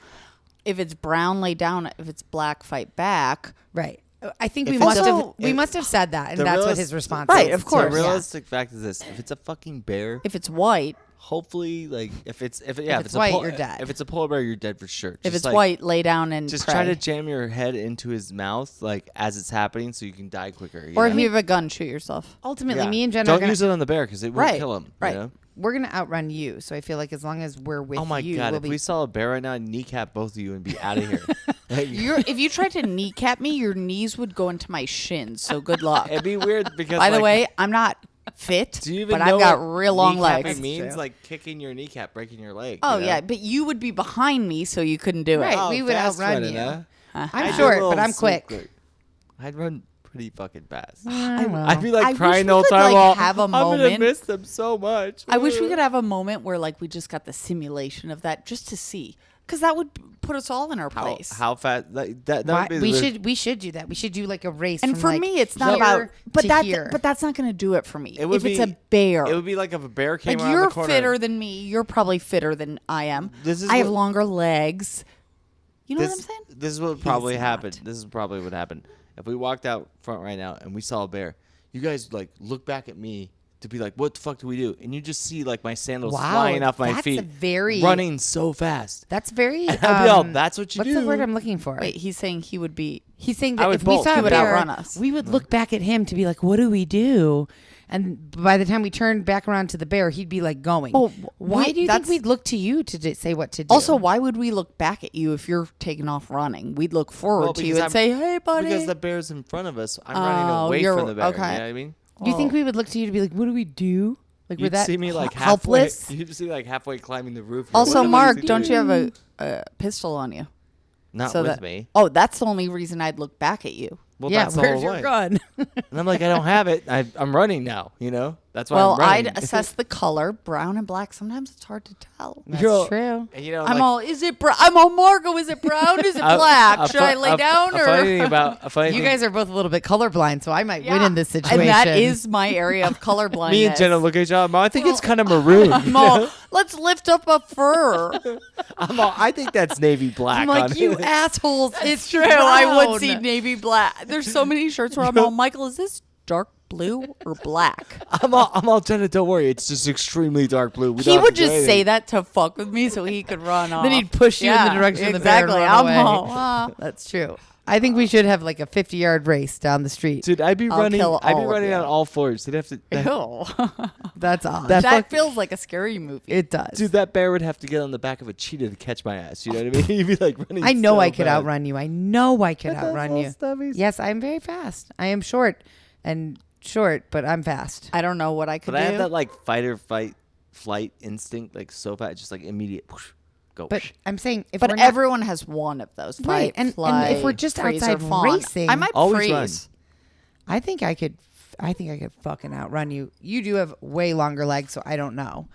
If it's brown, lay down. If it's black, fight back. Right. I think If we it's must a- have if- must have said that, and the that's what realist- his response Right, is. of course. The Yeah. realistic fact is this: if it's a fucking bear, If it's white, hopefully, like if it's it's a white, pol- you're dead. If it's a polar bear, you're dead for sure. if Just, it's like, white, lay down and just pray. try to jam your head into his mouth, like as it's happening, so you can die quicker. Or know? if you have a gun, shoot yourself. Ultimately, Yeah. me and Jenna are don't gonna, use it on the bear because it won't Right, kill him. right. You know? we're gonna outrun you. So I feel like as long as we're with Oh my you, god! we'll If be. we saw a bear right now, I'd kneecap both of you and be out of here. Like, If you tried to kneecap me, your knees would go into my shins. So good luck. it'd be weird because. By the like, way, I'm not fit, do you even but know I've got what real long kneecapping legs. means? Like kicking your kneecap, breaking your leg. Oh you know? yeah, but you would be behind me, so you couldn't do it. Right. Oh, we would fast outrun running, you. huh? I'm I'd do a short, little but I'm super quick. I'd run pretty fucking fast. Well. I'd be like I wish crying we the whole could, time. like, "Oh, have a I'm gonna moment." miss them so much. I wish we could have a moment where like we just got the simulation of that just to see, because that would put us all in our place. How fast? Like, that Why- would be we the- we should do that. We should do like a race. and from, for like, me, it's not here about. But to here. that's not going to do it for me. It would if it's be- a bear, It would be like if a bear came like around you're the corner. fitter than me. You're probably fitter than I am. This is I have what- longer legs. You know what I'm saying? This is what would probably He's happen. not. This is probably what happened. If we walked out front right now and we saw a bear, you guys like look back at me to be like, "What the fuck do we do?" And you just see like my sandals Wow, flying off my that's feet, a very- running so fast. That's very. I'd be all, "That's what you what's do." the word I'm looking for? Wait, he's saying he would be. He's saying I that would if we bolt. saw He a would bear, outrun us. we would look back at him to be like, "What do we do?" And by the time we turned back around to the bear, he'd be like going. Oh, why do you think that's- we'd look to you to say what to do? Also, why would we look back at you if you're taking off running? We'd look forward Well, to you because and say, "Hey, buddy." Because the bear's in front of us, I'm Oh, running away you're- from the bear. okay. You know what I mean? do you think we would look to you to be like, "What do we do?" Like we're You'd that see me like helpless. halfway. You'd see like halfway climbing the roof. You're Also, like, "What do we Mark, do?" don't you have a pistol on you? Not So with that, me. Oh, that's the only reason I'd look back at you. Well, yeah, that's the where's whole your point. gun? And I'm like, I don't have it. I'm running now. That's why Well, I'm running. I'd assess the color, brown and black. Sometimes it's hard to tell. That's You're- true. And, is it I'm all Margot. Is it brown? Is it black? Should I lay down? A funny thing about You guys are both a little bit colorblind, so I might win in this situation. And that is my area of colorblindness. me and Jenna look at each other. I think it's kind of maroon. I'm all, let's lift up a fur. I think that's navy black. I'm like, on you it. assholes. It's true. I would brown. see navy black. There's so many shirts where I'm all, Michael, is this dark blue or black? I'm all Jenna. Don't worry, it's just extremely dark blue. We He don't have would to do just anything. say that to fuck with me so he could run off. Then he'd push you in the direction of the bear and exactly. run I'm away. all, That's true. I think we should have like a 50-yard race down the street. Dude, I'd be I'll running. kill I'd be all of running you. on all fours. They'd have to. ew. That's odd. That feels like a scary movie. It does. Dude, that bear would have to get on the back of a cheetah to catch my ass. You know what I mean? He'd be like running. I know so I could fast. outrun you. I know I could With those outrun little you. stubbies. Yes, I'm very fast. I am short, but I'm fast. I don't know what I could But I do. have that like fight or flight instinct, like so fast, just like immediate. Whoosh, go. But whoosh. I'm saying if But we're not, everyone has one of those. Right, Fight, and flight, if we're just freeze, outside or fawn. racing- I might Always freeze. I think I could fucking outrun you. You do have way longer legs, so I don't know.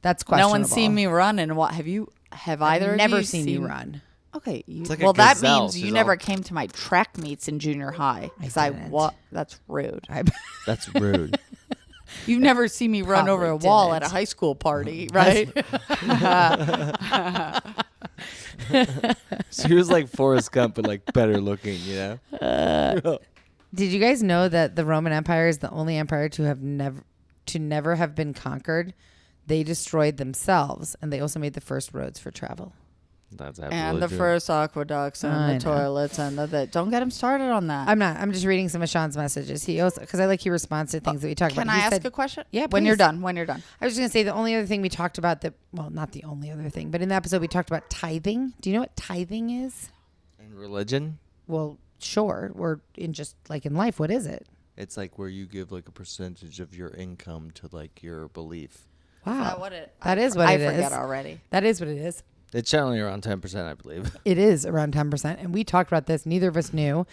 That's No questionable. one's seen me run. And what have you? Have either of never you seen you run. Okay. like a well, that gazelle. means you She's never all- came to my track meets in junior high. Because I didn't. what? That's rude. That's rude. You've never seen me run over a Probably wall didn't. at a high school party, right? She was like Forrest Gump, but like better looking. Did you guys know that the Roman Empire is the only empire to never have been conquered? They destroyed themselves, and they also made the first roads for travel. That's And the first aqueducts I and the know. toilets and the don't get him started on that. I'm not. I'm just reading some of Sean's messages. He also, because I like he responds to things that we talk Can about. I He ask said- a question? Yeah, When you're please. done. When you're done. I was just going to say the only other thing we talked about not the only other thing, but in the episode we talked about tithing. Do you know what tithing is? In religion, Well, sure. Or in just like in life, what is it? it's like where you give like a percentage of your income to like your belief. Wow. That is what I it is. forget already. That is what it is. It's generally around 10%, I believe. It is around 10%. And we talked about this. Neither of us knew.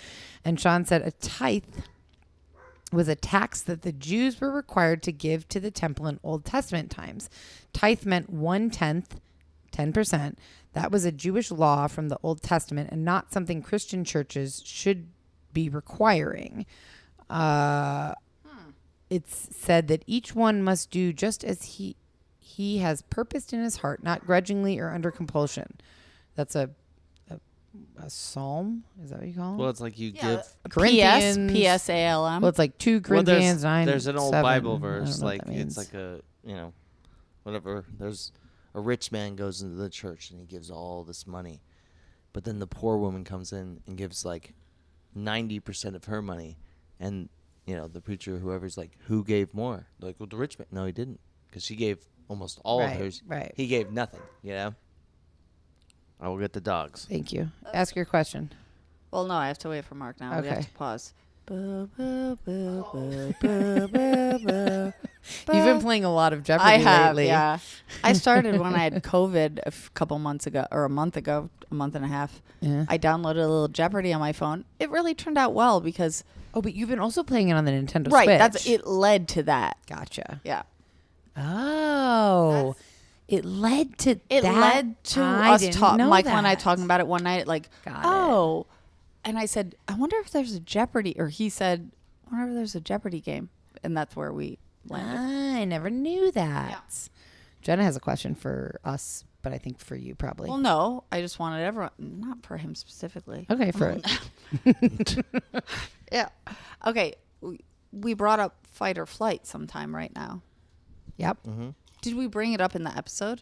And Sean said a tithe was a tax that the Jews were required to give to the temple in Old Testament times. Tithe meant 1/10, 10%. That was a Jewish law from the Old Testament and not something Christian churches should be requiring. It's said that each one must do just as he has purposed in his heart, not grudgingly or under compulsion. That's a psalm. Is that what you call it? Well, it's like you give. Corinthians. PSALM. Well, it's like 2 Well, Corinthians 9. there's an old 7. Bible I don't verse, know what like that means. it's like a whatever. There's a rich man goes into the church and he gives all this money, but then the poor woman comes in and gives like 90% of her money, and the preacher, whoever's like, who gave more? They're like, well, the rich man. No, he didn't, because she gave almost all of Right, hers. right. He gave nothing. I will get the dogs. Thank you. Ask your question. Well, no, I have to wait for Mark now. We have Okay. to pause. You've been playing a lot of Jeopardy I have, lately. yeah. I started when I had COVID a couple months ago, or a month and a half. Yeah. I downloaded a little Jeopardy on my phone. It really turned out well because Oh, but you've been also playing it on the Nintendo right, Switch. that's it led to that. Gotcha. Yeah. Oh. It led to It that? led to I us didn't know Michael and I that. talking about it one night, like, Got it. oh. And I said, I wonder if there's a Jeopardy, or he said, I wonder if there's a Jeopardy game. And that's where we landed. I never knew that. Jenna has a question for us, but I think for you probably. Well, no, I just wanted everyone, not for him specifically. Okay, for Yeah. Okay. We brought up fight or flight sometime right now. Yep. Did we bring it up in the episode?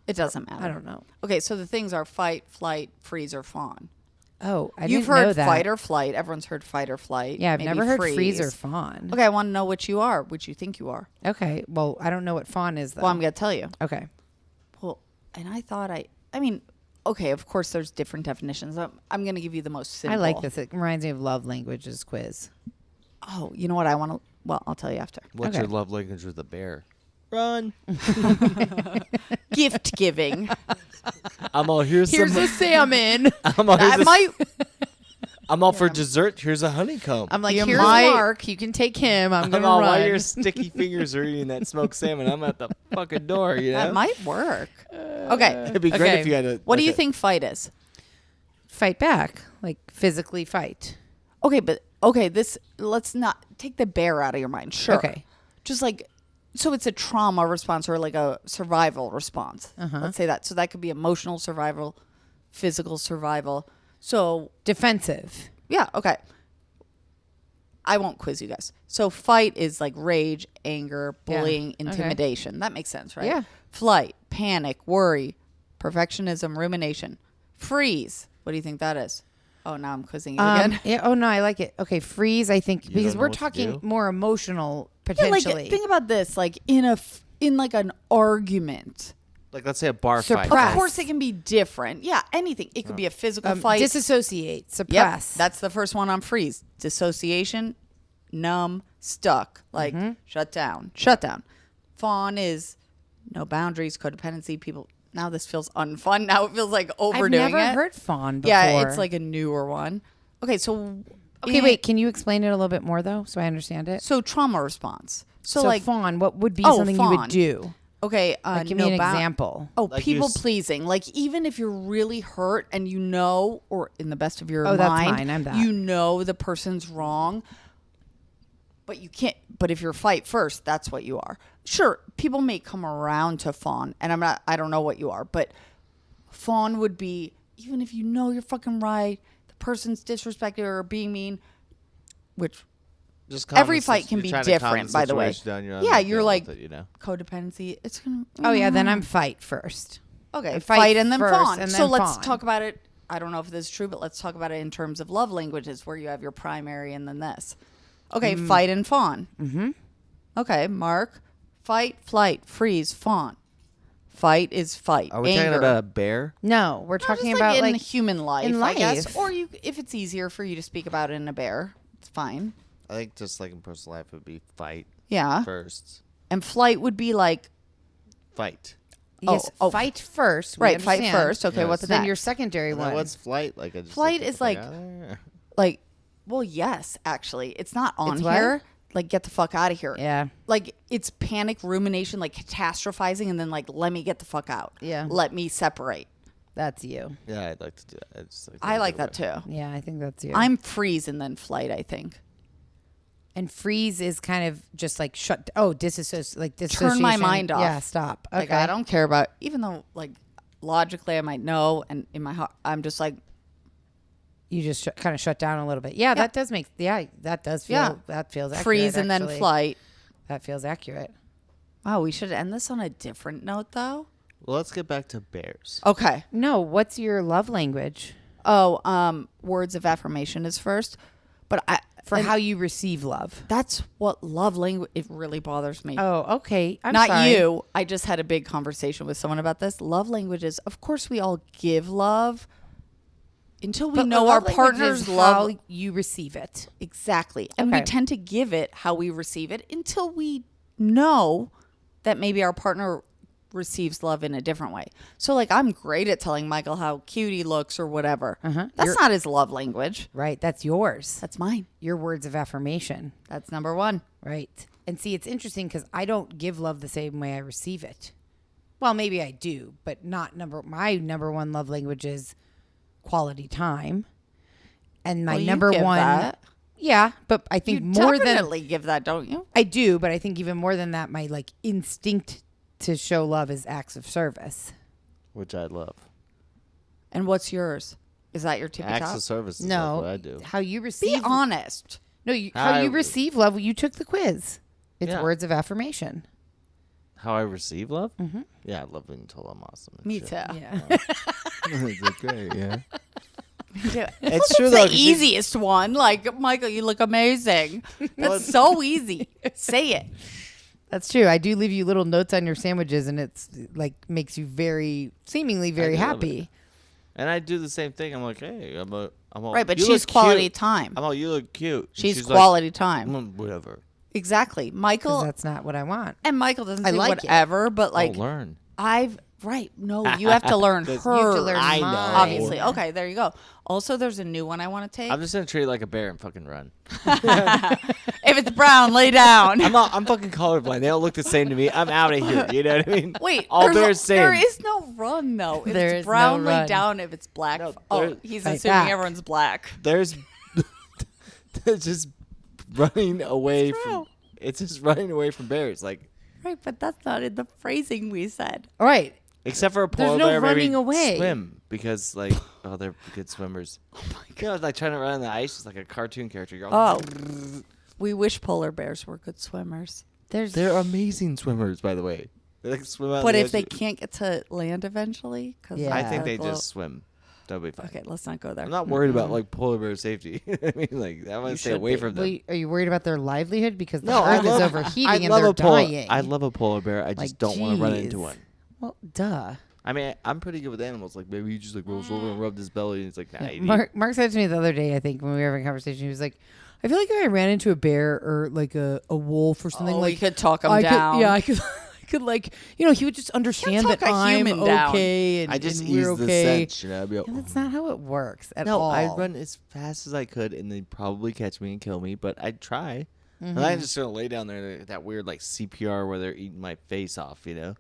It doesn't matter. I don't know. Okay, so the things are fight, flight, freeze, or fawn. Oh, I You've didn't know heard that. fight or flight. Everyone's heard fight or flight. Yeah, I've maybe never heard freeze or fawn. Okay, I want to know which you are, which you think you are. Okay. Well, I don't know what fawn is though. Well, I'm going to tell you. Okay. Well, and I thought I mean, okay, of course there's different definitions. I'm going to give you the most simple. I like this. It reminds me of love languages quiz. Oh, you know what I want to, well, I'll tell you after. What's Okay. your love language with a bear? Run. Gift giving. I'm all here's a salmon. I'm all, That might. I'm all for dessert. Here's a honeycomb. I'm like, You here's might- Mark. You can take him. I'm I'm gonna all, run. while your sticky fingers are eating that smoked salmon, I'm at the fucking door. You know, That might work. Okay. it'd be great Okay. if you had a. What do like you a- think fight is? Fight back, like physically fight. Okay, but let's not take the bear out of your mind. Sure. Okay. Just like, so it's a trauma response or like a survival response. Let's say that. So that could be emotional survival, physical survival. So Defensive. yeah, okay. I won't quiz you guys. So fight is like rage, anger, Yeah, bullying, okay. intimidation. That makes sense, right? Yeah. Flight, panic, worry, perfectionism, rumination. Freeze. What do you think that is? Oh, now I'm quizzing you again. Yeah. Oh no, I like it. Okay, freeze. I think because don't know we're what to talking do? more emotional Yeah, potentially. like think about this, like in like an argument. Like, let's say a bar fight. Suppress. Of course, it can be different. Yeah, anything. It could be a physical fight. Disassociate, Yep, suppress. that's the first one on freeze. Dissociation, numb, stuck, like shut down. Fawn is no boundaries, codependency. People. Now this feels unfun. Now it feels like I've overdoing never it. heard fawn before. Yeah, it's like a newer one. Okay, so Okay, wait. Can you explain it a little bit more though, so I understand it? So trauma response. So, So like fawn, what would be Oh, something you fawn. would do? okay, Like, give no me an bound- example. Oh, Like you people s- pleasing. Like even if you're really hurt and you know, or in the best of your Oh, that's mind, mine. I'm that. you know the person's wrong, but you can't. But if you're fight first, that's what you are. Sure, people may come around to fawn, and I don't know what you are, but fawn would be even if you know you're fucking right, the person's disrespected or being mean, which Just calm every the fight sit- can you're be trying to calm different, by the way. situation down, Yeah, not you're dealing like with it, you know. codependency. It's gonna. Oh yeah, then I'm fight first. Okay, Fight fight and then first fawn. and So then let's fawn. talk about it. I don't know if this is true, but let's talk about it in terms of love languages, where you have your primary and then this. Okay, fight and fawn. Mm-hmm. Okay, Mark, fight, flight, freeze, fawn. Fight is fight. Are we Anger. talking about a bear? No, we're No, talking just about in like human life, in I guess. life. Or you, if it's easier for you to speak about it in a bear, it's fine. I think just like in personal life, it would be fight Yeah, first. and flight would be like Fight. yes, oh. fight first. we right, fight understand. first. Okay, Yes. what's Then that? your secondary And then one. what's flight? Like, I just Flight get is the fuck like- out of there? Like, well, yes, actually, it's not on It's what? here. Like, get the fuck out of here. Yeah. Like, it's panic, rumination, like catastrophizing, and then like, let me get the fuck out. Yeah. Let me separate. That's you. Yeah, I'd like to do that. I like that too. Yeah, I think that's you. I'm freeze and then flight, I think. And freeze is kind of just like shut. Oh, disassociate. Like dissociation. Turn my mind off. Yeah, stop. Okay. Like, I don't care about, even though like logically I might know, and in my heart, I'm just like, You just kind of shut down a little bit. Yeah, that does make. Yeah, that does feel. Yeah. That feels accurate, freeze and then actually. flight. That feels accurate. Wow, we should end this on a different note though. Well, let's get back to bears. Okay. No, what's your love language Oh, words of affirmation is first. But for and how you receive love? that's what love language, it really bothers me. Oh, okay. I'm Not sorry. you. I just had a big conversation with someone about this. Love languages. Of course, we all give love until we But know love our language partner's is love. how you receive it. Exactly. And we Okay. tend to give it how we receive it until we know that maybe our partner receives love in a different way. So, like, I'm great at telling Michael how cute he looks or whatever. That's not his love language. Right. That's yours. That's mine. Your words of affirmation. That's number one. Right. And see, it's interesting because I don't give love the same way I receive it. Well, maybe I do, but not my number one love language is quality time. And my Well, you number give one. that. Yeah, but I think You more than definitely give that, don't you? I do, but I think even more than that, my like instinct to show love is acts of service. Which I love. And what's yours? Is that your tippy Acts top? of service is No, what I do. how you Be receive. honest. No, how you I- receive love. You took the quiz. It's Yeah. words of affirmation. How I receive love? Mm-hmm. Yeah, I love being told I'm awesome. and Me shit. too. Yeah. It's like, great, yeah. It's It's true, the though. 'cause you- easiest one. Like, Michael, you look amazing. That's so easy. Say it. That's true. I do leave you little notes on your sandwiches, and it's like makes you seemingly very do love happy. And I do the same thing. I'm like, hey, I'm all, Right, but you she's look quality cute. time. I'm all, you look cute. And She's like, quality time. Whatever. Exactly. Because Michael that's not what I want. and Michael doesn't I say like it. whatever, but like I'll learn. I've Right. No, you have to learn You her. have to learn I know. mine. Obviously. Okay, there you go. Also, there's a new one I want to take. I'm just gonna treat it like a bear and fucking run. If it's brown, lay down. I'm fucking colorblind. They all look the same to me. I'm out of here. You know what I mean? Wait, all bears same. there is no run though. If There it's is brown, no lay run. down. If it's black, No, he's Like assuming that. everyone's black. There's just running away True. from. It's just running away from bears, like Right, but that's not in the phrasing we said. All right. except for a There's polar no bear, maybe running away. swim because like they're good swimmers. Oh my god! You know, like trying to run on the ice is like a cartoon character. You're all, We wish polar bears were good swimmers. they're amazing swimmers, by the way. They like swim out. But the if they ocean. can't get to land eventually, because Yeah. I think they just swim. That'll be fine. Okay, let's not go there. I'm not worried about like polar bear safety. I mean, like I want to stay should away be. from them. Wait, are you worried about their livelihood because the No, I earth love, is I overheating and love they're a polar, dying? I love a polar bear. I just Like, don't want to run into geez. one. Well, duh. I mean, I'm pretty good with animals. Like maybe he just like rolls over and rubs his belly, and it's like, nah, Yeah, idiot. Mark said to me the other day, I think, when we were having a conversation, he was like, I feel like if I ran into a bear or like a wolf or something, Oh, like we could talk him I down. Could, yeah, I could. I could like, he would just understand talk that a I'm human down. okay and, I just and ease we're the okay. sense, you know. I'd be like, And that's not how it works at no, all. I'd run as fast as I could, and they'd probably catch me and kill me, but I'd try. Mm-hmm. And I'm just gonna lay down there that weird like CPR where they're eating my face off, you know.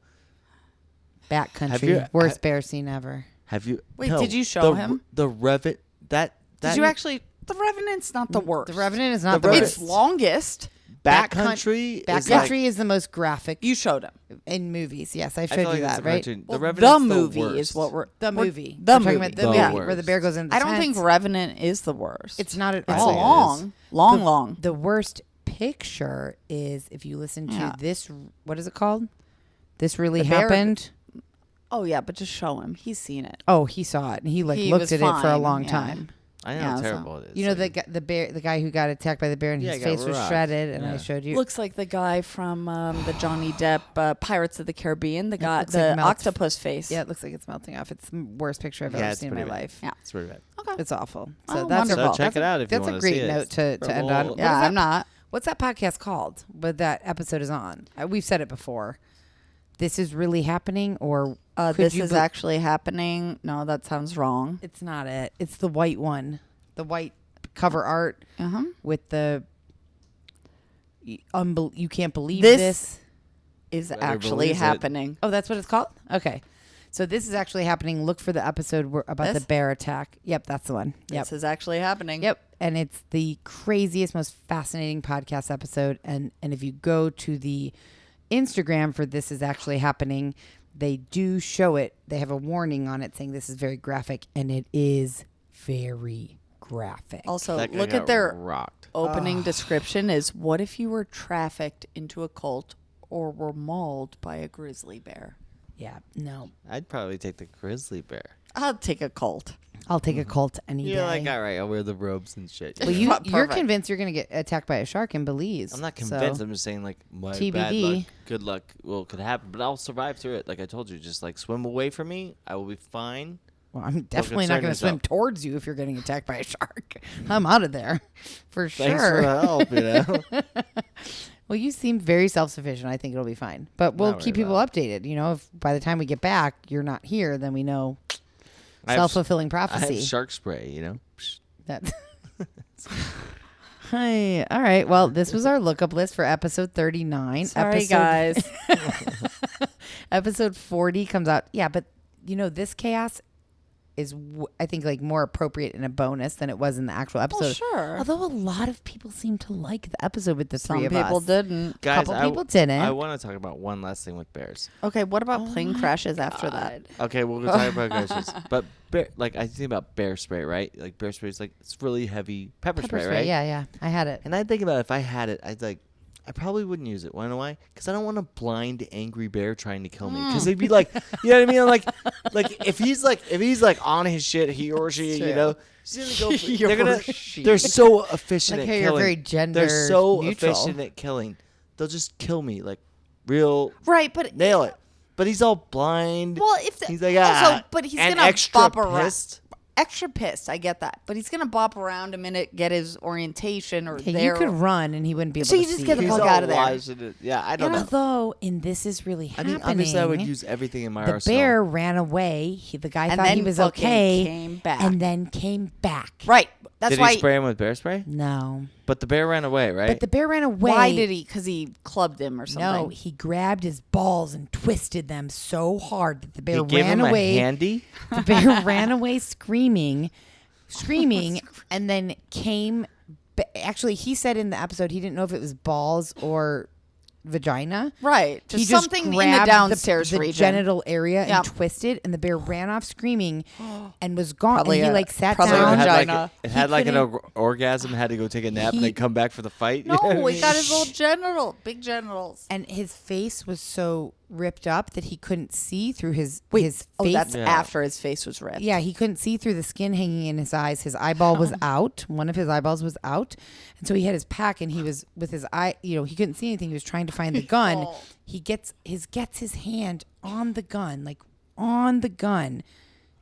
Backcountry, worst bear scene ever. Have you? Wait, no, did you show the, him? the Revenant? That Did you actually? The Revenant's not the worst. The Revenant is not The the Revenant- worst. It's longest. Backcountry? is Backcountry like, is the most graphic You showed him. in movies. Yes, I've I showed feel you like that, it's a right? cartoon. Well, The Revenant's the movie worst. is what we're The we're- movie. The We're talking movie. about the The movie worst. where the bear goes in the I don't think tents. Revenant is the worst. It's not at It's all. long, long. The worst picture is if you listen to Yeah. this. What is it called? This really The bear- happened. Oh yeah, but just show him. He's seen it. Oh, he saw it and he He looked was at it for a fine, long yeah. time. I know Yeah, how so- terrible it is. You know like, the guy who got attacked by the bear and Yeah, his he got face was rocked. shredded, and I Yeah. showed you. Looks like the guy from the Johnny Depp Pirates of the Caribbean. The guy, looks like the melts- octopus face. Yeah, it looks like it's melting off. It's the worst picture I've Yeah, ever it's seen in my pretty bad. life. Yeah. it's pretty bad. Okay. It's awful. So Oh, that's wonderful. So check that's it out if you that's want a to see great it. note to end on. What Yeah, is that- I'm not. What's that podcast called? What that episode is on? We've said it before. This is really happening, or could This you is be- actually happening. No, that sounds wrong. It's not it. It's the white one, the white cover art with the. You can't believe This- this. Is Better actually believes it. happening. Oh, that's what it's called? Okay. So this is actually happening. Look for the episode about This? the bear attack. Yep, that's the one. Yep. This is actually happening. Yep. And it's the craziest, most fascinating podcast episode. And if you go to the Instagram for This Is Actually Happening, they do show it. They have a warning on it saying this is very graphic, and it is very graphic. Also, That guy look got at their rocked. opening description is what if you were trafficked into a cult or were mauled by a grizzly bear? Yeah, no. I'd probably take the grizzly bear. I'll take a cult. I'll take a cult any You're day. like, all right, I'll wear the robes and shit. Well, you know? you're Perfect. convinced you're going to get attacked by a shark in Belize. I'm not so- convinced. I'm just saying, like, my bad TBD. luck, good luck, well, could happen. But I'll survive through it. Like I told you, just like swim away from me. I will be fine. Well, I'm definitely not concern going to swim yourself. towards you if you're getting attacked by a shark. I'm out of there for sure. Thanks for the help, you know. Well, you seem very self-sufficient. I think it'll be fine. But we'll Not keep worried people about updated. You know, if by the time we get back, you're not here, then we know I have- self-fulfilling I prophecy. have shark spray, you know. That. Hi. All right. Well, this was our lookup list for episode 39. Sorry, guys. Episode 40 comes out. Yeah, but you know, this chaos is, I think, like more appropriate in a bonus than it was in the actual episode. sure. Although a lot of people seem to like the episode with the Some three of people us. didn't. Guys, Couple people didn't. I want to talk about one last thing with bears. Okay, what about plane crashes after that? Okay, we'll go talk about crashes. But bear, like I think about bear spray, right? Like bear spray is like it's really heavy pepper spray, right? Yeah, yeah. I had it. And I think about if I had it, I probably wouldn't use it. Wanna know why? Because I don't want a blind, angry bear trying to kill me. Because they'd be like, you know what I mean? Like if he's like on his shit, he or she, you know, he's gonna go. They're so efficient Like at how killing. you're very gender They're so neutral. efficient at killing. They'll just kill me, like real Right, but nail it. But he's all blind. Well, if he's like also, ah, but he's and gonna extra bop around. pissed. extra pissed. I get that. But he's going to bop around a minute, get his orientation or Okay, there. you could run and he wouldn't be able So to you just see get the you. fuck out of there. Yeah, I don't know. Although, and this is really I happening. mean, obviously, I would use everything in my the arsenal. bear ran away. The guy And thought he then was fucking okay. came back. And then came back. Right. That's Did why. he spray him with bear spray? No. But the bear ran away, right? But the bear ran away. Why did he? Because he clubbed him or something. No, he grabbed his balls and twisted them so hard that the bear he gave ran him away. a handy. The bear ran away screaming, and then came. Actually, he said in the episode he didn't know if it was balls or vagina. Right. He Just just something in the grabbed downstairs the region. genital area Yep. and twisted, and the bear ran off screaming and was gone. Probably and he a- like sat probably a down. vagina. It He had like an couldn't- orgasm, had to go take a nap, and He- then come back for the fight. No, he got his little big genitals. And his face was so ripped up that he couldn't see through his face. Oh, that's Yeah. after his face was ripped. Yeah, he couldn't see through the skin hanging in his eyes. His eyeball was out. One of his eyeballs was out. And so he had his pack and he was with his eye, he couldn't see anything. He was trying to find the gun. He gets his hand on the gun, like on the gun.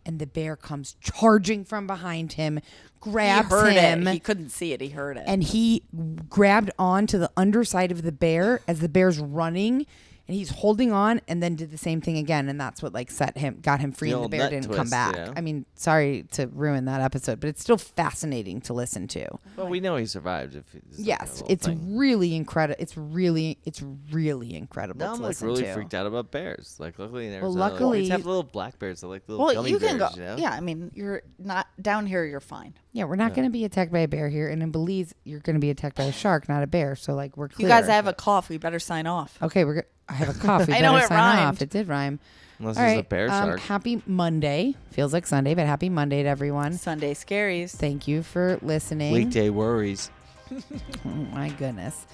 And the bear comes charging from behind him, grabs he heard him. it. He couldn't see it. He heard it. And he grabbed onto the underside of the bear as the bear's running. And he's holding on, and then did the same thing again, and that's what got him free, The and the old bear nut didn't come twist, back. yeah. I mean, sorry to ruin that episode, but it's still fascinating to listen to. Well, we know he survived. If it's like a Yes, little it's thing. really incredible. It's really incredible Now to I'm like listen really to. freaked out about bears. Like luckily in Well, Arizona, luckily- we have little black bears. They're like little well, gummy you can bears. go. You know? Yeah, I mean, you're not down here. You're fine. Yeah, we're not going to be attacked by a bear here, and in Belize, you're going to be attacked by a shark, not a bear. So like we're clear. You guys have a cough. We better sign off. Okay, I have a cough. We I know better it sign rhymed. off. It did rhyme. Unless All there's right, a bear shark. happy Monday. Feels like Sunday, but happy Monday to everyone. Sunday scaries. Thank you for listening. Weekday worries. Oh my goodness.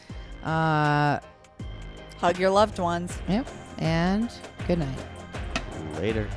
Hug your loved ones. Yep. And good night. Later.